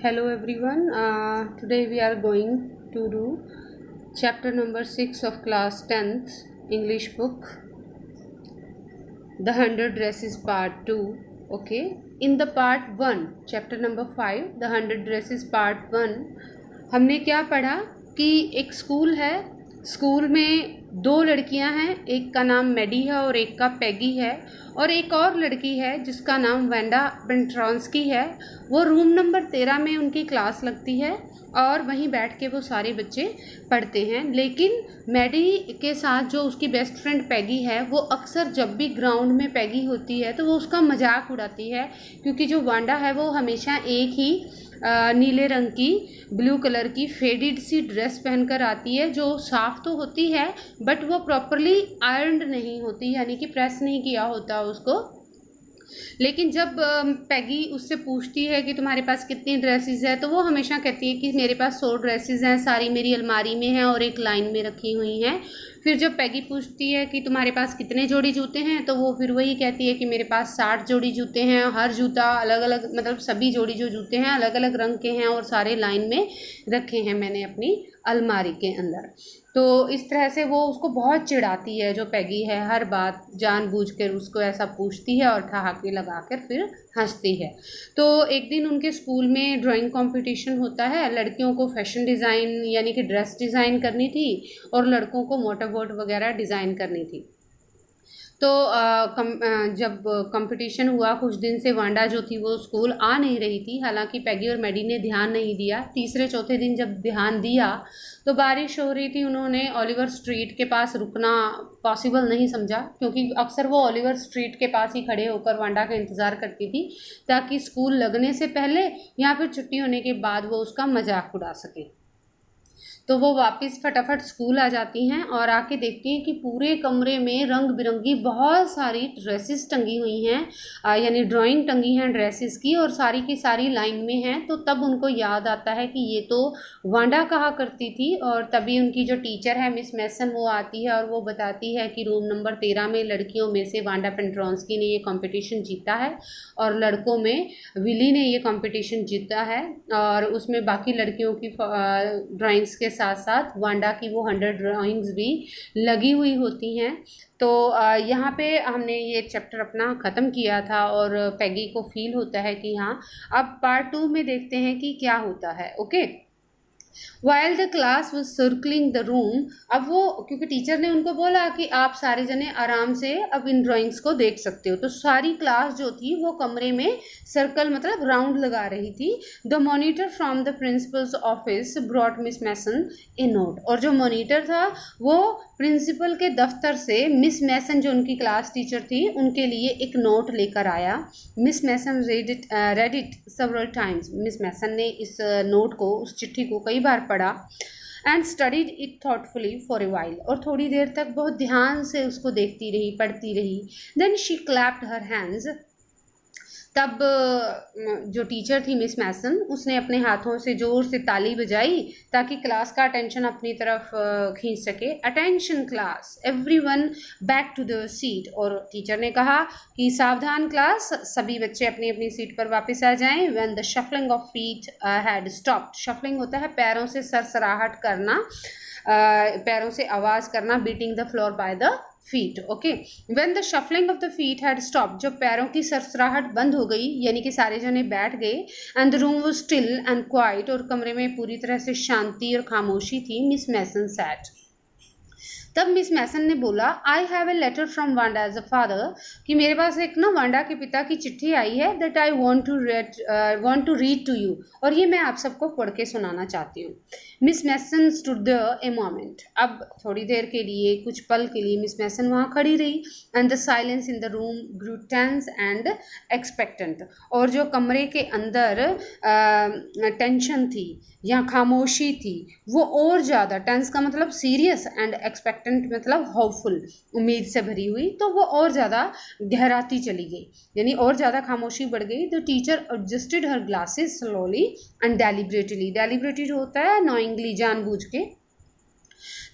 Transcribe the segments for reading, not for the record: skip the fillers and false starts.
Hello everyone. Today we are going to do chapter number 6 of class 10th English book, The 100 Dresses part 2. Okay. In the part 1, chapter number 5, The 100 Dresses part 1, हमने क्या पढ़ा कि एक school है, school में दो लड़कियां हैं, एक का नाम मैडी है और एक का पैगी है, और एक और लड़की है जिसका नाम वेंडा पेंट्रॉन्स्की है। वो रूम नंबर 13 में उनकी क्लास लगती है और वहीं बैठ के वो सारे बच्चे पढ़ते हैं। लेकिन मैडी के साथ जो उसकी बेस्ट फ्रेंड पैगी है, वो अक्सर जब भी ग्राउंड में पैगी होती है तो वो उसका मजाक उड़ाती है, क्योंकि जो वांडा है वो हमेशा एक ही नीले रंग की ब्लू कलर की फेडेड सी ड्रेस पहनकर आती है, जो साफ़ तो होती है बट वो प्रॉपरली आयरन्ड नहीं होती, यानी कि प्रेस नहीं किया होता उसको। लेकिन जब पैगी उससे पूछती है कि तुम्हारे पास कितनी ड्रेसेस है, तो वो हमेशा कहती है कि मेरे पास 100 ड्रेसेस हैं, सारी मेरी अलमारी में हैं और एक लाइन में रखी हुई हैं। फिर जब पैगी पूछती है कि तुम्हारे पास कितने जोड़ी जूते हैं, तो वो फिर वही कहती है कि मेरे पास 60 जोड़ी जूते हैं, हर जूता अलग अलग, मतलब सभी जोड़ी जो जूते हैं अलग अलग रंग के हैं और सारे लाइन में रखे हैं मैंने अपनी अलमारी के अंदर। तो इस तरह से वो उसको बहुत चिढ़ाती है, जो पैगी है, हर बात जानबूझकर उसको ऐसा पूछती है और ठहाके लगाकर फिर हंसती है। तो एक दिन उनके स्कूल में ड्राइंग कंपटीशन होता है। लड़कियों को फैशन डिज़ाइन यानी कि ड्रेस डिज़ाइन करनी थी और लड़कों को मोटर बोट वगैरह डिज़ाइन करनी थी। तो जब कंपटीशन हुआ, कुछ दिन से वांडा जो थी वो स्कूल आ नहीं रही थी। हालांकि पैगी और मैडी ने ध्यान नहीं दिया। तीसरे चौथे दिन जब ध्यान दिया तो बारिश हो रही थी, उन्होंने ओलिवर स्ट्रीट के पास रुकना पॉसिबल नहीं समझा, क्योंकि अक्सर वो ओलिवर स्ट्रीट के पास ही खड़े होकर वांडा का इंतज़ार करती थी, ताकि स्कूल लगने से पहले या फिर छुट्टी होने के बाद वो उसका मजाक उड़ा सके। तो वो वापस फटाफट स्कूल आ जाती हैं और आके देखती हैं कि पूरे कमरे में रंग बिरंगी बहुत सारी ड्रेसेस टंगी हुई हैं, यानी ड्राइंग टंगी हैं ड्रेसेस की, और सारी की सारी लाइन में हैं। तो तब उनको याद आता है कि ये तो वांडा कहा करती थी। और तभी उनकी जो टीचर है मिस मैसन, वो आती है और वो बताती है कि रूम नंबर 13 में लड़कियों में से वांडा पेंट्रॉन्स्की ने ये कॉम्पिटिशन जीता है और लड़कों में विली ने ये कॉम्पिटिशन जीता है, और उसमें बाकी लड़कियों की ड्राइंग्स के साथ साथ वांडा की वो 100 ड्राइंग्स भी लगी हुई होती हैं। तो यहाँ पे हमने ये चैप्टर अपना ख़त्म किया था और पैगी को फील होता है कि हाँ, अब पार्ट 2 में देखते हैं कि क्या होता है। Okay. While the class was circling the room, अब वो, क्योंकि टीचर ने उनको बोला कि आप सारे जने आराम से अब इन ड्राइंग्स को देख सकते हो, तो सारी क्लास जो थी वो कमरे में सर्कल मतलब राउंड लगा रही थी। The monitor from the principal's office brought Miss Mason a note, और जो मॉनिटर था वो प्रिंसिपल के दफ्तर से मिस मैसन, जो उनकी क्लास टीचर थी, उनके लिए एक नोट लेकर आया। Miss Mason read it several times. Miss Mason ने इस नोट को, उस चिट्ठी को कई बार पढ़ा। And studied it thoughtfully for a while, और थोड़ी देर तक बहुत ध्यान से उसको देखती रही, पढ़ती रही। Then she clapped her hands. तब जो टीचर थी मिस मैसन, उसने अपने हाथों से ज़ोर से ताली बजाई ताकि क्लास का अटेंशन अपनी तरफ खींच सके। Attention class, everyone back to the seat. और टीचर ने कहा कि सावधान क्लास, सभी बच्चे अपनी अपनी सीट पर वापस आ जाएं। When the shuffling of feet had stopped. Shuffling होता है पैरों से सरसराहट करना, पैरों से आवाज़ करना, beating the floor by the feet. Okay. When the shuffling of the feet had stop, जब पैरों की सरसराहट बंद हो गई, यानी कि सारे जने बैठ गए। And the room was still and quite, और कमरे में पूरी तरह से शांति और खामोशी थी। Miss Mason sat. तब मिस मैसन ने बोला, I have a letter from Wanda as a father, कि मेरे पास एक ना वांडा के पिता की चिट्ठी आई है, that I want to read to you, और ये मैं आप सबको पढ़ के सुनाना चाहती हूँ। Miss Mason stood there a moment. अब थोड़ी देर के लिए, कुछ पल के लिए मिस मैसन वहाँ खड़ी रही। And the silence in the room grew tense and expectant, और जो कमरे के अंदर टेंशन थी या खामोशी थी वो और ज़्यादा, टेंस का मतलब सीरियस एंड एक्सपेक्टेंट मतलब होपफुल, उम्मीद से भरी हुई, तो वो और ज़्यादा गहराती चली गई, यानी और ज़्यादा खामोशी बढ़ गई। The teacher adjusted her glasses slowly and deliberately. Deliberately होता है नॉइंगली, जानबूझ के।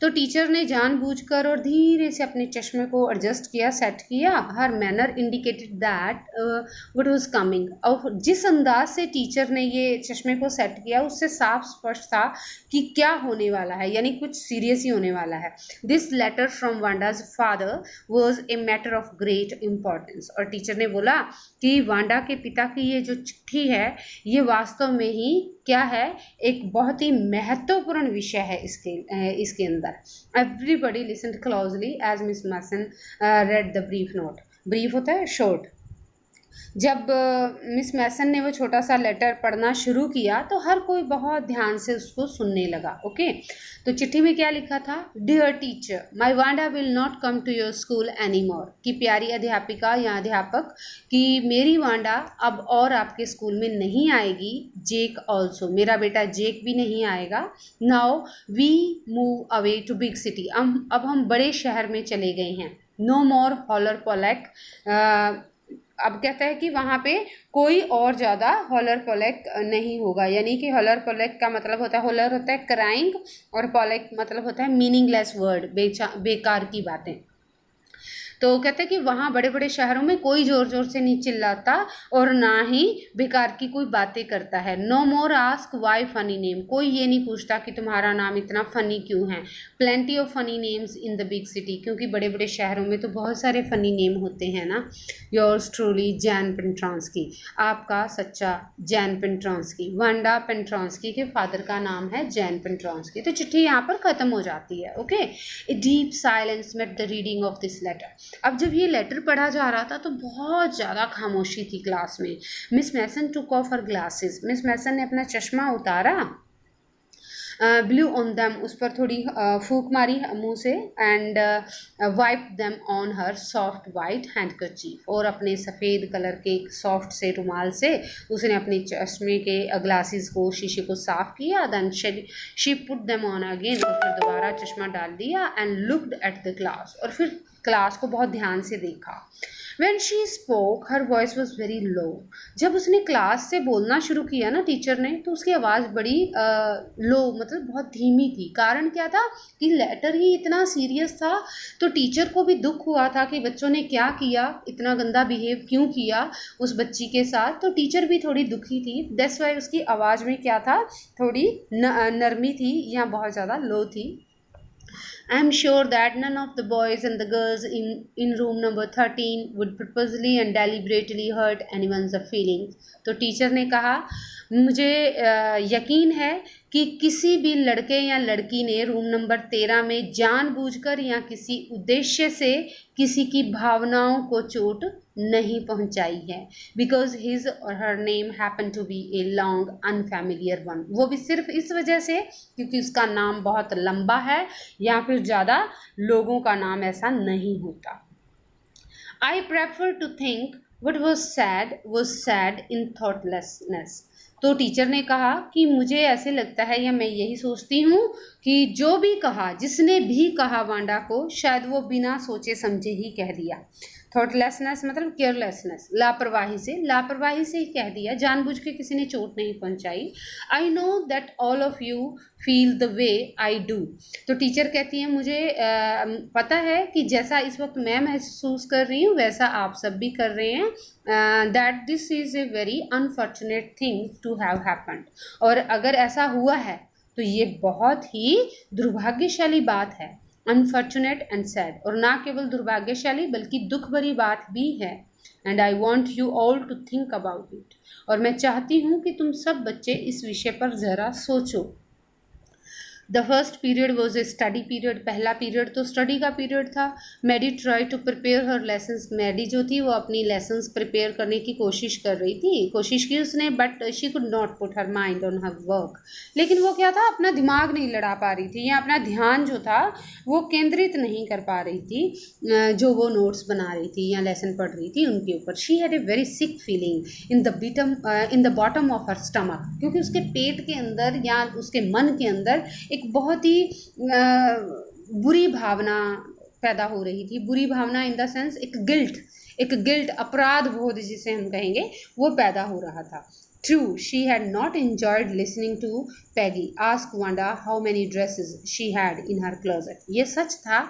तो टीचर ने जानबूझकर और धीरे से अपने चश्मे को एडजस्ट किया, सेट किया। Her manner indicated that what was coming. और जिस अंदाज से टीचर ने ये चश्मे को सेट किया उससे साफ स्पष्ट था कि क्या होने वाला है, यानी कुछ सीरियस ही होने वाला है। This letter from Wanda's father was a matter of great importance. और टीचर ने बोला कि वांडा के पिता की ये जो चिट्ठी है ये वास्तव में ही क्या है, एक बहुत ही महत्वपूर्ण विषय है इसके अंदर। Everybody listen closely as Miss Mason read the brief note. Brief होता है शॉर्ट। जब मिस मैसन ने वो छोटा सा लेटर पढ़ना शुरू किया तो हर कोई बहुत ध्यान से उसको सुनने लगा। ओके, तो चिट्ठी में क्या लिखा था? Dear teacher, my Wanda will not come to your school any more. कि प्यारी अध्यापिका या अध्यापक, कि मेरी वांडा अब और आपके स्कूल में नहीं आएगी। जेक ऑल्सो, मेरा बेटा जेक भी नहीं आएगा। Now we move away to big city. अब हम बड़े शहर में चले गए हैं। No more holler Polack. अब कहता है कि वहाँ पे कोई और ज़्यादा हॉलर पोलैक नहीं होगा। यानी कि हॉलर पोलैक का मतलब होता है, हॉलर होता है क्राइंग और पोलैक मतलब होता है मीनिंगलेस वर्ड, बेकार की बातें। तो कहते हैं कि वहाँ बड़े बड़े शहरों में कोई ज़ोर ज़ोर से नहीं चिल्लाता और ना ही बेकार की कोई बातें करता है। No more ask why funny name. कोई ये नहीं पूछता कि तुम्हारा नाम इतना फ़नी क्यों है। Plenty of funny names in the big city. क्योंकि बड़े बड़े शहरों में तो बहुत सारे फ़नी नेम होते हैं ना। Yours truly Jan Petronski. आपका सच्चा जैन पेंट्रॉन्स्की। वांडा पेंट्रॉन्स्की के फादर का नाम है जैन पेंट्रॉन्स्की। तो चिट्ठी यहाँ पर ख़त्म हो जाती है। Okay, a deep silence met the reading of this letter. अब जब ये लेटर पढ़ा जा रहा था तो बहुत ज़्यादा खामोशी थी क्लास में। Miss Mason took off her glasses. Miss Mason ने अपना चश्मा उतारा। ब्लू ऑन दैम, उस पर थोड़ी फूंक मारी मुंह से। And wipe them on her soft white handkerchief. और अपने सफ़ेद कलर के एक सॉफ्ट से रुमाल से उसने अपने चश्मे के ग्लासेस को, शीशे को साफ किया। Then she put them on again. और फिर दोबारा चश्मा डाल दिया। And looked at the class. और फिर क्लास को बहुत ध्यान से देखा। When she spoke, her voice was very low. जब उसने क्लास से बोलना शुरू किया ना टीचर ने, तो उसकी आवाज़ बड़ी लो, मतलब बहुत धीमी थी। कारण क्या था कि लेटर ही इतना सीरियस था। तो टीचर को भी दुख हुआ था कि बच्चों ने क्या किया, इतना गंदा बिहेव क्यों किया उस बच्ची के साथ। तो टीचर भी थोड़ी दुखी थी। दैट्स वाई उसकी आवाज़ में क्या था, थोड़ी नरमी थी या बहुत ज़्यादा लो थी। I am sure that none of the boys and the girls in room number 13 would purposely and deliberately hurt anyone's feelings. तो टीचर ने कहा, मुझे यकीन है कि किसी भी लड़के या लड़की ने रूम नंबर 13 में जानबूझकर या किसी उद्देश्य से किसी की भावनाओं को चोट नहीं पहुंचाई है। Because his or her name happen to be a long unfamiliar one. वो भी सिर्फ इस वजह से क्योंकि उसका नाम बहुत लंबा है या फिर ज़्यादा लोगों का नाम ऐसा नहीं होता। I prefer to think what was said in thoughtlessness. तो टीचर ने कहा कि मुझे ऐसे लगता है या मैं यही सोचती हूँ कि जो भी कहा, जिसने भी कहा वांडा को, शायद वो बिना सोचे समझे ही कह दिया। थॉटलेसनेस मतलब केयरलेसनेस, लापरवाही से ही कह दिया, जानबूझ के किसी ने चोट नहीं पहुंचाई। I know that all of you feel the way I do. तो टीचर कहती हैं, मुझे पता है कि जैसा इस वक्त मैं महसूस कर रही हूँ वैसा आप सब भी कर रहे हैं। That this is a very unfortunate thing to have happened. और अगर ऐसा हुआ है तो ये बहुत ही दुर्भाग्यशाली बात है। अनफॉर्चुनेट एंड सैड, और ना केवल दुर्भाग्यशाली बल्कि दुख भरी बात भी है। And I want you all to think about it. और मैं चाहती हूँ कि तुम सब बच्चे इस विषय पर ज़रा सोचो। The first period was a study period. पहला पीरियड तो स्टडी का पीरियड था। Maddie try to prepare her lessons. Maddie जो थी वो अपनी लेसन्स प्रिपेयर करने की कोशिश कर रही थी, कोशिश की उसने, but she could not put her mind on her work. लेकिन वो क्या था, अपना दिमाग नहीं लड़ा पा रही थी या अपना ध्यान जो था वो केंद्रित नहीं कर पा रही थी जो वो नोट्स बना रही थी या लेसन पढ़ रही थी उनके ऊपर। She had a very sick feeling in the bottom of her stomach. क्योंकि उसके पेट के अंदर या उसके मन के अंदर एक बहुत ही बुरी भावना पैदा हो रही थी। बुरी भावना इन द सेंस एक गिल्ट अपराध बोध जिसे हम कहेंगे वो पैदा हो रहा था। True, she had not enjoyed listening to Peggy ask Wanda how many dresses she had in her closet. ये सच था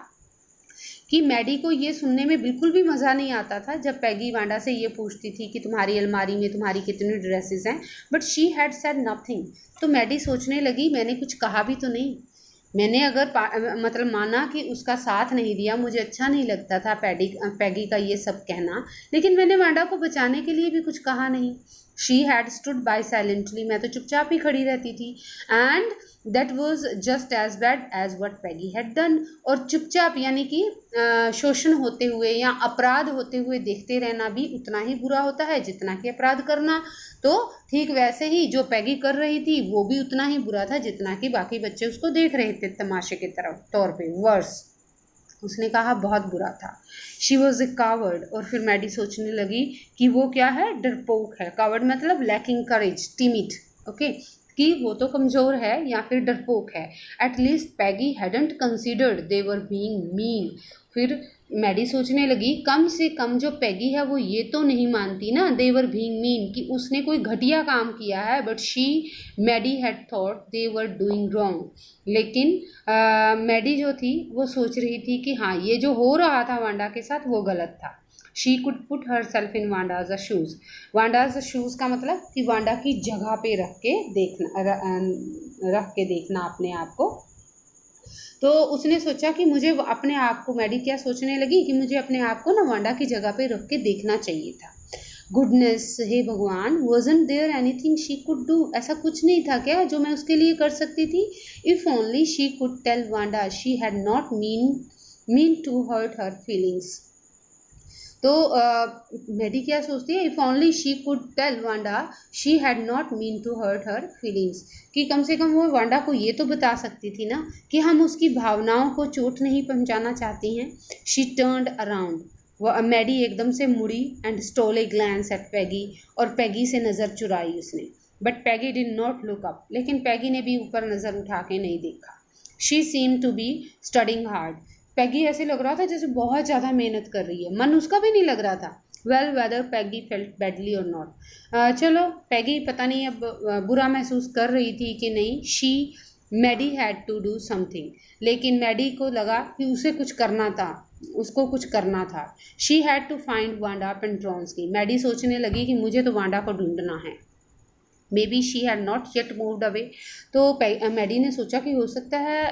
कि मैडी को ये सुनने में बिल्कुल भी मज़ा नहीं आता था जब पैगी वांडा से ये पूछती थी कि तुम्हारी अलमारी में तुम्हारी कितनी ड्रेसेस हैं, but she had said nothing. तो मैडी सोचने लगी मैंने कुछ कहा भी तो नहीं, मैंने अगर मतलब माना कि उसका साथ नहीं दिया, मुझे अच्छा नहीं लगता था पैगी का ये सब कहना, लेकिन मैंने वांडा को बचाने के लिए भी कुछ कहा नहीं। She had stood by silently, मैं तो चुपचाप ही खड़ी रहती थी। And that was just as bad as what Peggy had done. और चुपचाप यानी कि शोषण होते हुए या अपराध होते हुए देखते रहना भी उतना ही बुरा होता है जितना कि अपराध करना। तो ठीक वैसे ही जो पैगी कर रही थी वो भी उतना ही बुरा था जितना कि बाकी बच्चे उसको देख रहे थे तमाशे के तरफ तौर पे। वर्स, उसने कहा बहुत बुरा था। She was a coward. और फिर मैडी सोचने लगी कि वो क्या है, डरपोक है। कावर्ड मतलब लैकिंग करेज, टिमिड, ओके, कि वो तो कमज़ोर है या फिर डरपोक है। At least Peggy hadn't considered they were being mean. फिर मैडी सोचने लगी कम से कम जो पैगी है वो ये तो नहीं मानती ना दे वर बीइंग मीन कि उसने कोई घटिया काम किया है, but she Maddie had thought they were doing wrong. लेकिन मैडी जो थी वो सोच रही थी कि हाँ ये जो हो रहा था वांडा के साथ वो गलत था। She could put herself in Wanda's shoes. Wanda's shoes का मतलब कि वांडा की जगह पे रख के देखना अपने आप को। तो उसने सोचा कि मुझे अपने आप को, मैडी क्या सोचने लगी कि मुझे अपने आप को ना वांडा की जगह पे रख के देखना चाहिए था। गुडनेस, हे भगवान, wasn't there anything she could do, ऐसा कुछ नहीं था क्या जो मैं उसके लिए कर सकती थी। If only she could tell Wanda she had not mean to hurt her feelings. तो मैडी क्या सोचती है, if only she could tell Wanda she had not mean to hurt her feelings, कि कम से कम वो वांडा को ये तो बता सकती थी ना कि हम उसकी भावनाओं को चोट नहीं पहुंचाना चाहती हैं। शी टर्न्ड अराउंड, वो मैडी एकदम से मुड़ी and stole a glance at Peggy, और पैगी से नज़र चुराई उसने। But Peggy did not look up, लेकिन पैगी ने भी ऊपर नज़र उठा के नहीं देखा। She seem to be studying hard, Peggy ऐसे लग रहा था जैसे बहुत ज़्यादा मेहनत कर रही है, मन उसका भी नहीं लग रहा था। वेल वेदर पैगी फेल्ट बैडली और नॉट, चलो पैगी पता नहीं अब बुरा महसूस कर रही थी कि नहीं। She Maddie had to do something, लेकिन मैडी को लगा कि उसे कुछ करना था, उसको कुछ करना था। She had to find Wanda Petronski, Maddie सोचने लगी कि मुझे तो वांडा को ढूंढना है। Maybe she had not yet moved away, तो मैडी ने सोचा कि हो सकता है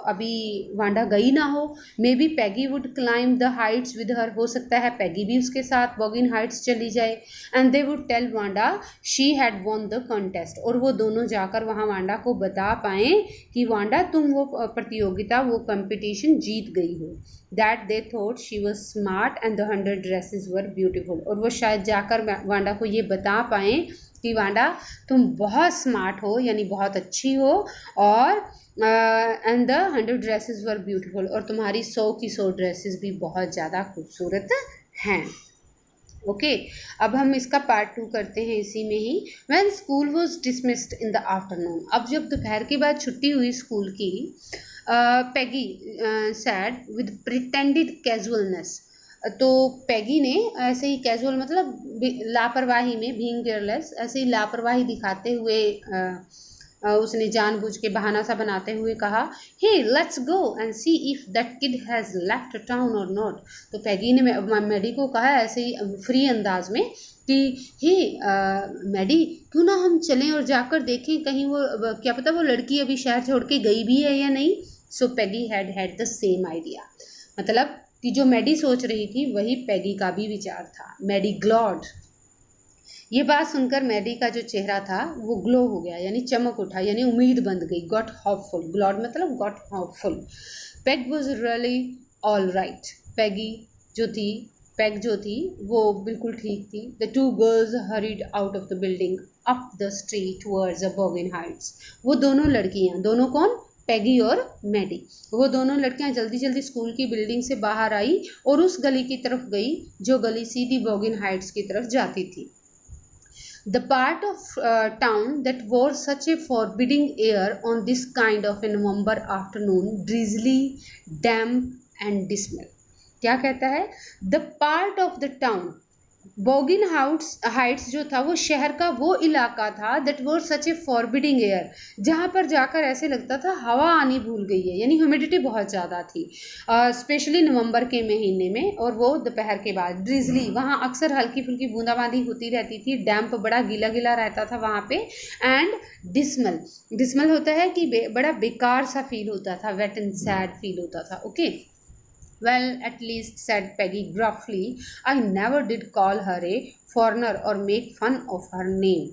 अभी वांडा गई ना हो। May be Peggy would climb the Heights with her, हो सकता है पैगी भी उसके साथ बॉगिन हाइट्स चली जाए। And they would tell Wanda she had won the contest, और वो दोनों जाकर वहाँ वांडा को बता पाएँ कि वांडा तुम वो प्रतियोगिता, वो कंपटीशन जीत गई हो। That they thought she was smart and the 100 dresses were beautiful, और वो शायद जाकर वांडा को ये बता पाएँ कि वांडा तुम बहुत स्मार्ट हो, यानी बहुत अच्छी हो, और and the 100 dresses were beautiful, और तुम्हारी 100 की 100 ड्रेसेस भी बहुत ज़्यादा खूबसूरत हैं। ओके, अब हम इसका पार्ट 2 करते हैं इसी में ही। When school was dismissed in the afternoon, अब जब दोपहर के बाद छुट्टी हुई स्कूल की, Peggy said with pretended casualness, तो पैगी ने ऐसे ही कैजुअल मतलब लापरवाही में, बीइंग केयरलेस, ऐसे ही लापरवाही दिखाते हुए उसने जानबूझ के बहाना सा बनाते हुए कहा, hey let's go and see if that kid has left town और नॉट। तो पैगी ने मैडी को कहा ऐसे ही फ्री अंदाज में कि हे मैडी, क्यों ना हम चलें और जाकर देखें कहीं वो, क्या पता वो लड़की अभी शहर छोड़ के गई भी है या नहीं। सो पैगी हैड द सेम आइडिया, मतलब कि जो मैडी सोच रही थी वही पैगी का भी विचार था। मैडी ग्लॉड, ये बात सुनकर मैडी का जो चेहरा था वो ग्लो हो गया, यानी चमक उठा, यानी उम्मीद बंध गई। गॉट होपफुल, ग्लॉड मतलब got hopeful. Peg was really all right, Peg जो थी वो बिल्कुल ठीक थी। The two girls hurried out of the building up the street towards the Boggins Heights, वो दोनों लड़कियां, दोनों कौन, पैगी और मैडी, वो दोनों लड़कियां जल्दी जल्दी स्कूल की बिल्डिंग से बाहर आई और उस गली की तरफ गई जो गली सीधी बॉगिन हाइट्स की तरफ जाती थी। The part of town that wore such a forbidding air on this kind of a November afternoon, drizzly, damp and dismal. क्या कहता है, the part of the town, Boggins Heights जो था वो शहर का वो इलाका था that was such a forbidding air, जहाँ पर जाकर ऐसे लगता था हवा आनी भूल गई है, यानी ह्यूमिडिटी बहुत ज़्यादा थी, स्पेशली नवंबर के महीने में, और वो दोपहर के बाद ड्रिजली, वहाँ अक्सर हल्की फुल्की बूंदाबांदी होती रहती थी, डैम्प बड़ा गीला गीला रहता था वहाँ पे, एंड डिस्मल, डिस्मल होता है कि बड़ा बेकार सा फील होता था, वेट एंड सैड फील होता था। Okay, well, at least, said Peggy gruffly, I never did call her a foreigner or make fun of her name.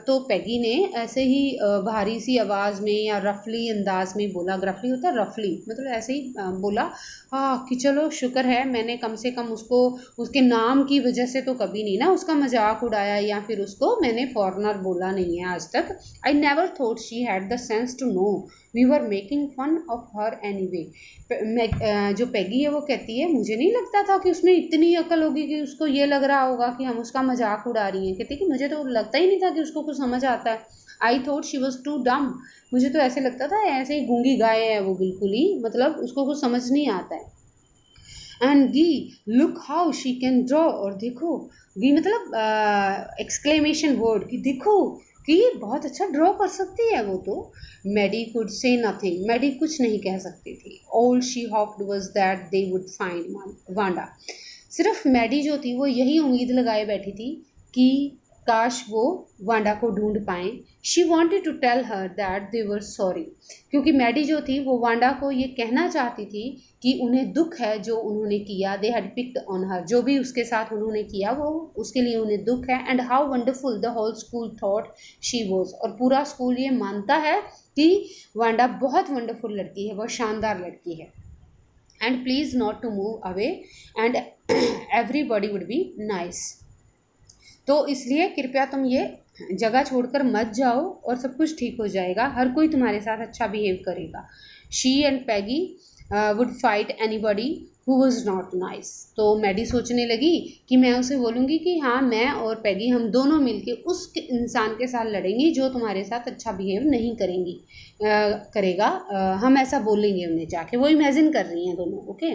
तो पैगी ने ऐसे ही भारी सी आवाज़ में या रफली अंदाज में बोला, ग्रफली होता है रफली, मतलब ऐसे ही बोला, हाँ कि चलो शुक्र है मैंने कम से कम उसको उसके नाम की वजह से तो कभी नहीं ना उसका मजाक उड़ाया, या फिर उसको मैंने फॉरेनर बोला नहीं है आज तक। I never thought she had the sense to know we were making fun of her anyway. जो पैगी है वो कहती है मुझे नहीं लगता था कि उसमें इतनी अकल होगी कि उसको ये लग रहा होगा कि हम उसका मजाक उड़ा रही हैं। कहती है कि मुझे तो लगता ही नहीं था कि उसको कुछ समझ आता है। I thought she was too dumb, मुझे तो ऐसे लगता था ऐसे ही गूंगी गाय है वो, बिल्कुल ही, मतलब उसको कुछ समझ नहीं आता है। एंड गी look how she can draw, और देखो, गी मतलब एक्सक्लेमेशन वर्ड, कि देखो कि ये बहुत अच्छा ड्रॉ कर सकती है वो तो। Maddy could say nothing, Maddy कुछ नहीं कह सकती थी। All she hoped was that they would find Wanda, सिर्फ मैडी जो थी वो यही उम्मीद लगाए बैठी थी कि काश वो वांडा को ढूंढ पाएं। She wanted to tell her that they were sorry, क्योंकि मैडी जो थी वो वांडा को ये कहना चाहती थी कि उन्हें दुख है जो उन्होंने किया, they had picked on her, जो भी उसके साथ उन्होंने किया वो उसके लिए उन्हें दुख है। And how wonderful the whole school thought she was, और पूरा स्कूल ये मानता है कि वांडा बहुत वंडरफुल लड़की है, बहुत शानदार लड़की है। And please not to move away and everybody would be nice, तो इसलिए कृपया तुम ये जगह छोड़कर मत जाओ और सब कुछ ठीक हो जाएगा, हर कोई तुम्हारे साथ अच्छा बिहेव करेगा। She and Peggy would fight anybody who was not nice. तो मैडी सोचने लगी कि मैं उसे बोलूँगी कि हाँ मैं और पैगी हम दोनों मिलके उस इंसान के साथ लड़ेंगी जो तुम्हारे साथ अच्छा बिहेव नहीं करेगा। हम ऐसा बोलेंगे उन्हें जाके, वो इमेजिन कर रही हैं दोनों। Okay,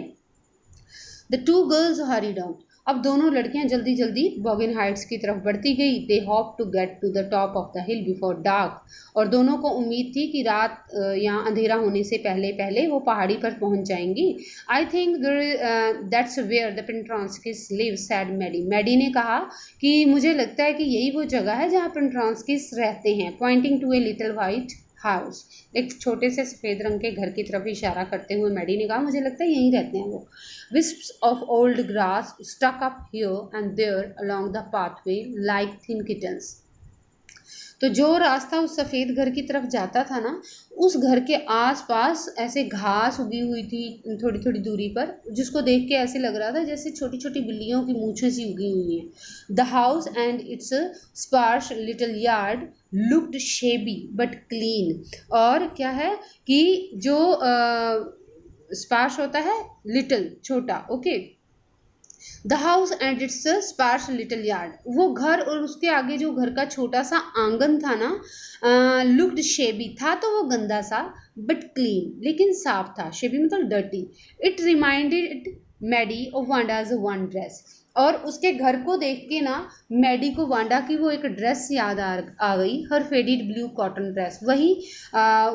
the two girls hurried out, अब दोनों लड़कियां जल्दी जल्दी बॉगिन हाइट्स की तरफ बढ़ती गई। They hope to get to the top of the hill before dark, और दोनों को उम्मीद थी कि रात या अंधेरा होने से पहले पहले वो पहाड़ी पर पहुंच जाएंगी। I think that's where the Petronskis live, said Maddie, Maddie ने कहा कि मुझे लगता है कि यही वो जगह है जहाँ पेंट्रॉन्स्किस रहते हैं, pointing to a little white house, एक छोटे से सफ़ेद रंग के घर की तरफ इशारा करते हुए मैडी ने कहा मुझे लगता है यहीं रहते हैं वो। Wisps of old grass stuck up here and there along the pathway like thin kittens. तो जो रास्ता उस सफ़ेद घर की तरफ जाता था ना, उस घर के आसपास ऐसे घास उगी हुई थी थोड़ी थोड़ी दूरी पर, जिसको देख के ऐसे लग रहा था जैसे छोटी छोटी बिल्लियों की मूछें सी उगी हुई हैं। The house and its sparse little yard looked shabby but clean, और क्या है कि जो स्पार्श होता है लिटिल, छोटा। Okay, the house and its sparse little yard, वो घर और उसके आगे जो घर का छोटा सा आंगन था ना, लुक्ड शेबी, था तो वो गंदा सा, बट क्लीन, लेकिन साफ था। शेबी मतलब dirty. It reminded Maddie of Wanda's one dress, और उसके घर को देख के ना मैडी को वांडा की वो एक ड्रेस याद आ गई, हर फेडेड ब्लू कॉटन ड्रेस, वही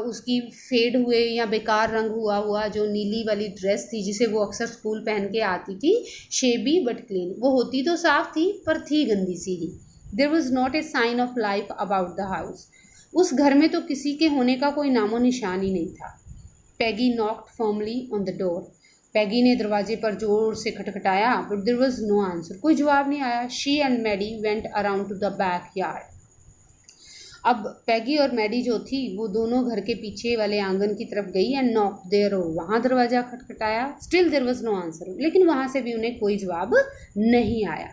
उसकी फेड हुए या बेकार रंग हुआ जो नीली वाली ड्रेस थी जिसे वो अक्सर स्कूल पहन के आती थी। शेबी बट क्लीन, वो होती तो साफ थी पर थी गंदी सी ही। There was not a sign of life about the house, उस घर में तो किसी के होने का कोई नामो निशान ही नहीं था। Peggy knocked firmly on the door, Peggy ने दरवाजे पर जोर से खटखटाया, but there was no answer, कोई जवाब नहीं आया। She and Maddie went around to the back yard, अब पैगी और मैडी जो थी वो दोनों घर के पीछे वाले आंगन की तरफ गई एंड नॉक देयर, और वहाँ दरवाज़ा खटखटाया। Still there was no answer, लेकिन वहाँ से भी उन्हें कोई जवाब नहीं आया।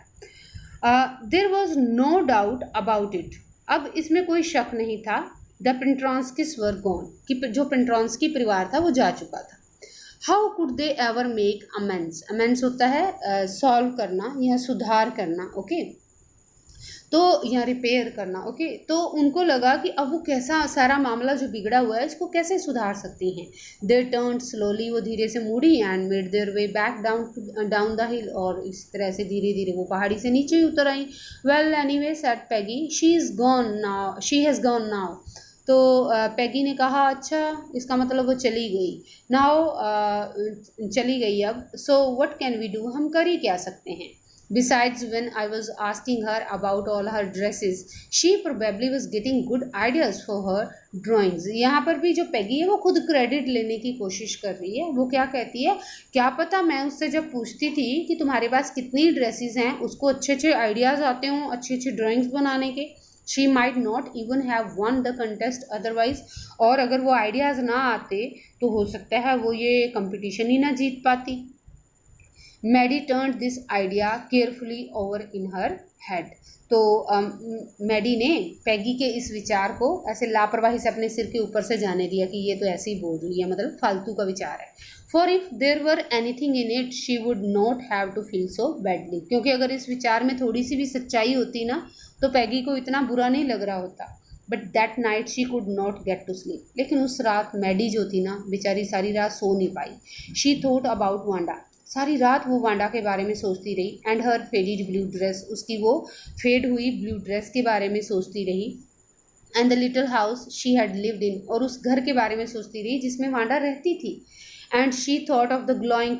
There was no doubt about it, अब इसमें कोई शक नहीं था। द पेंट्रॉन्स्किस वर गॉन, कि जो पेंट्रॉन्स्की परिवार था वो जा चुका था। How could they ever make amends, amends होता है सॉल्व करना या सुधार करना। ओके, तो या रिपेयर करना, ओके। तो उनको लगा कि अब वो कैसा सारा मामला जो बिगड़ा हुआ है इसको कैसे सुधार सकती हैं। दे टर्न स्लोली, वो धीरे से मुड़ी, and made their way back down the हिल, और इस तरह से धीरे धीरे वो पहाड़ी से नीचे ही उतर आई। Well anyway said Peggy, she is gone now, she has gone now. तो पैगी ने कहा अच्छा, इसका मतलब वो चली गई। नाउ चली गई अब। So what can we do, हम कर ही क्या सकते हैं। Besides, when I was asking her about all her dresses, she probably was getting good ideas for her drawings. यहाँ पर भी जो पैगी है वो खुद क्रेडिट लेने की कोशिश कर रही है। वो क्या कहती है, क्या पता मैं उससे जब पूछती थी कि तुम्हारे पास कितनी ड्रेसेस हैं, उसको अच्छे अच्छे आइडियाज़ आते हों अच्छी अच्छी ड्राइंग्स बनाने के। She might not even have one the contest otherwise, और अगर वो आइडियाज़ ना आते तो हो सकता है वो ये कंपटीशन ही ना जीत पाती। Maddy turn this idea carefully over in her head. तो मैडी ने पैगी के इस विचार को ऐसे लापरवाही से अपने सिर के ऊपर से जाने दिया कि ये तो ऐसे ही बोल रही है, मतलब फालतू का विचार है। For if there were anything in it she would not have to feel so badly, क्योंकि अगर इस विचार में थोड़ी सी भी सच्चाई होती ना तो पैगी को इतना बुरा नहीं लग रहा होता। But that night she could not get to sleep, लेकिन उस रात मैडी जो थी ना बेचारी सारी रात सो नहीं पाई। शी थॉट अबाउट वांडा, सारी रात वो वांडा के बारे में सोचती रही। And her faded blue dress, उसकी वो फेड हुई ब्लू ड्रेस के बारे में सोचती रही। And the little house she had lived in, और उस घर के बारे में सोचती रही जिसमें वांडा रहती थी। And she thought of the glowing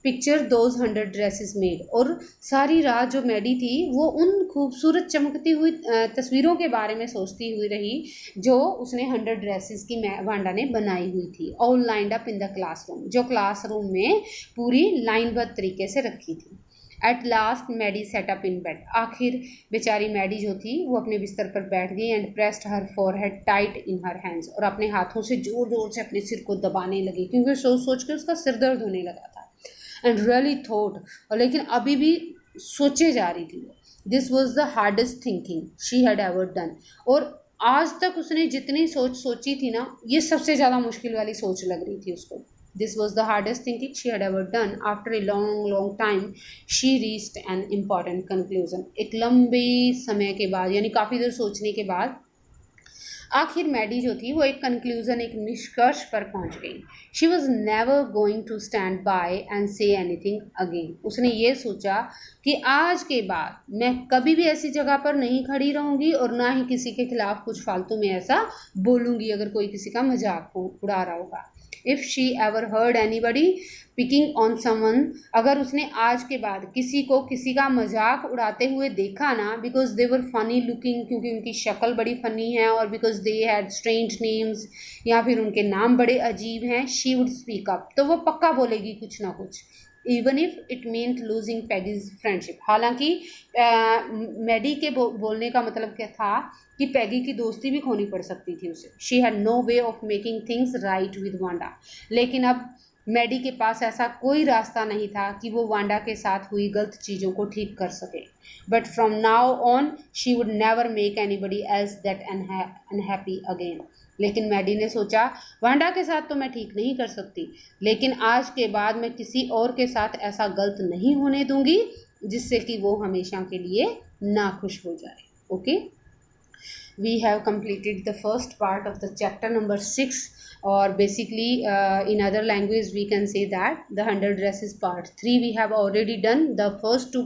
picture those 100 dresses made, और सारी रात जो मैडी थी वो उन खूबसूरत चमकती हुई तस्वीरों के बारे में सोचती हुई रही जो उसने 100 ड्रेसेस की वांडा ने बनाई हुई थी। All lined up in the classroom, जो क्लासरूम में पूरी लाइनबद्ध तरीके से रखी थी। At last Maddy sat up in bed, आखिर बेचारी मैडी जो थी वो अपने बिस्तर पर बैठ गई। And pressed her forehead tight in her hands, और अपने हाथों से जोर जोर से अपने सिर को दबाने लगी क्योंकि सोच सोच के उसका सिर दर्द होने लगा था। एंड रियली थॉट, और लेकिन अभी भी सोचे जा रही थी वो, this was the hardest thinking she had ever done, और आज तक उसने जितनी सोची थी ना ये सबसे ज़्यादा मुश्किल वाली सोच लग रही थी उसको। This was the hardest thinking she had ever done. After a long long time she reached an important conclusion, एक लंबे समय के बाद यानी काफ़ी देर सोचने के बाद आखिर मैडी जो थी वो एक कंक्लूजन, एक निष्कर्ष पर पहुंच गई। She was never going to stand by and say anything again. उसने ये सोचा कि आज के बाद मैं कभी भी ऐसी जगह पर नहीं खड़ी रहूँगी और ना ही किसी के खिलाफ कुछ फालतू में ऐसा बोलूँगी अगर कोई किसी का मजाक उड़ा रहा होगा। If she ever heard anybody picking on someone, अगर उसने आज के बाद किसी को किसी का मजाक उड़ाते हुए देखा ना, because they were funny looking, क्योंकि उनकी शक्ल बड़ी फ़नी है, और because they had strange names, या फिर उनके नाम बड़े अजीब हैं, शी वुड स्पीक अप, तो वो पक्का बोलेगी कुछ ना कुछ, even if it meant losing Peggy's friendship. हालांकि मैडी के बोलने का मतलब क्या था कि पैगी की दोस्ती भी खोनी पड़ सकती थी उसे। She had no way of making things right with Wanda, लेकिन अब मैडी के पास ऐसा कोई रास्ता नहीं था कि वो वांडा के साथ हुई गलत चीज़ों को ठीक कर सके। But from now on she would never make anybody else that unhappy again. लेकिन मैडी ने सोचा वांडा के साथ तो मैं ठीक नहीं कर सकती, लेकिन आज के बाद मैं किसी और के साथ ऐसा गलत नहीं होने दूंगी जिससे कि वो हमेशा के लिए नाखुश हो जाए। Okay, we have completed the first part of the chapter number 6, or basically in other language we can say that the 100 dresses part 3 we have already done. The first two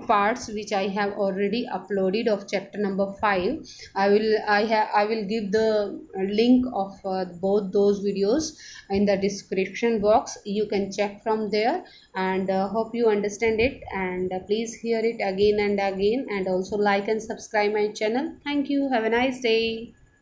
parts which I have already uploaded of chapter number 5, I will give the link of both those videos in the description box. You can check from there, and hope you understand it, and please hear it again and again, and also like and subscribe my channel. Thank you. Have a nice day.